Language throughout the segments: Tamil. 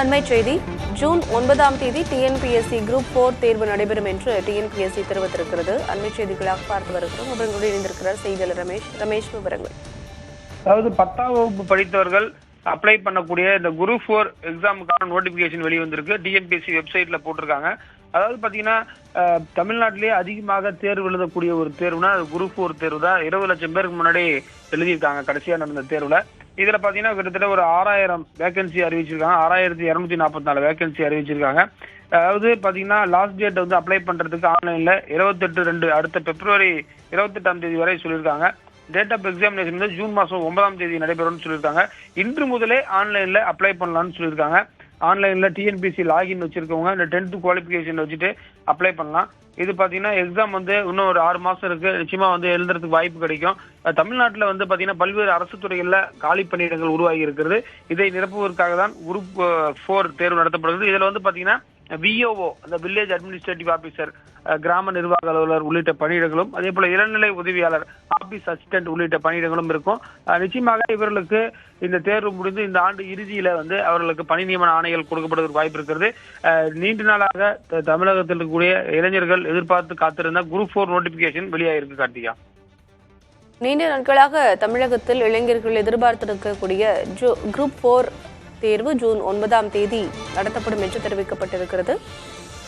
அண்மை செய்தி ஜூன் 9ஆம் தேதி டிஎன்பிஎஸ்சி குரூப் 4 தேர்வு நடைபெறும் என்று டிஎன்பிஎஸ்சி தெரிவித்திருக்கிறது. அண்மை செய்திகளாக பார்த்து வருகிறோம். அவர்களுடன் இணைந்திருக்கிறார் செய்தியாளர் ரமேஷ் விவரங்கள். அதாவது 10ஆம் வகுப்பு படித்தவர்கள் அப்ளை பண்ணக்கூடிய இந்த குரூப் 4 எக்ஸாமுக்கான நோட்டிபிகேஷன் வெளிவந்திருக்கு. டிஎன்பிஎஸ்சி வெப்சைட்ல போட்டிருக்காங்க. அதாவது பாத்தீங்கன்னா தமிழ்நாட்டிலேயே அதிகமாக தேர்வு எழுதக்கூடிய ஒரு தேர்வுனா அது குரூப் 4 தேர்வு தான். 20 லட்சம் பேருக்கு முன்னாடி எழுதியிருக்காங்க கடைசியா நடந்த தேர்வுல. இதுல பாத்தீங்கன்னா கிட்டத்தட்ட ஒரு 6000 வேகன்சி அறிவிச்சிருக்காங்க. 6244 வேகன்சி அறிவிச்சிருக்காங்க. அதாவது பாத்தீங்கன்னா லாஸ்ட் டேட் வந்து அப்ளை பண்றதுக்கு ஆன்லைன்ல 28/2 அடுத்த பிப்ரவரி 28ஆம் தேதி வரை சொல்லியிருக்காங்க. டேட் ஆஃப் எக்ஸாமினேஷன் வந்து ஜூன் மாசம் 9ஆம் தேதி நடைபெறும்னு சொல்லியிருக்காங்க. இன்று முதலே ஆன்லைன்ல அப்ளை பண்ணலாம்னு சொல்லியிருக்காங்க. ஆன்லைன்ல டிஎன்பிஎஸ்சி லாகின் வச்சிருக்கவங்க இந்த 10th குவாலிஃபிகேஷன் வச்சுட்டு அப்ளை பண்ணலாம். இது பாத்தீங்கன்னா எக்ஸாம் வந்து இன்னும் ஒரு 6 மாசம் இருக்கு. நிச்சயமா வந்து எழுதுறதுக்கு வாய்ப்பு கிடைக்கும். தமிழ்நாட்டில் வந்து பாத்தீங்கன்னா பல்வேறு அரசு துறைகள்ல காலி பணியிடங்கள் உருவாகி இருக்கிறது. இதை நிரப்புவதற்காக தான் குரூப் 4 தேர்வு நடத்தப்படுகிறது. இதுல வந்து பாத்தீங்கன்னா விஓஓ அந்த வில்லேஜ் அட்மினிஸ்ட்ரேட்டிவ் ஆபீசர், கிராம நிர்வாக அலுவலர் உள்ளிட்ட பணியிடங்களும், அதே போல இளநிலை உதவியாளர், ஆபீஸ் அசிஸ்டன்ட் உள்ளிட்ட பணியிடங்களும் இருக்கும். நிச்சயமாக இவர்களுக்கு இந்த தேர்வு முடிந்து இந்த ஆண்டு இறுதியில வந்து அவர்களுக்கு பணி நியமன ஆணைகள் கொடுக்கப்படுவதற்கு வாய்ப்பு இருக்கிறது. நீண்ட நாளாக தமிழகத்தில் இருக்கக்கூடிய இளைஞர்கள் எதிர்பார்த்து காத்திருந்த குரூப் 4 நோட்டிபிகேஷன் வெளியாயிருக்கு. கார்த்திகா, நீண்ட நாட்களாக தமிழகத்தில் இளைஞர்கள் எதிர்பார்த்திருக்கக்கூடிய குரூப் 4 தேர்வு ஜூன் 9ஆம் தேதி நடத்தப்படும் என்று தெரிவிக்கப்பட்டிருக்கிறது.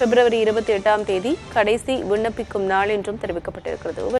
பிப்ரவரி 28ஆம் தேதி கடைசி விண்ணப்பிக்கும் நாள் என்றும் தெரிவிக்கப்பட்டிருக்கிறது.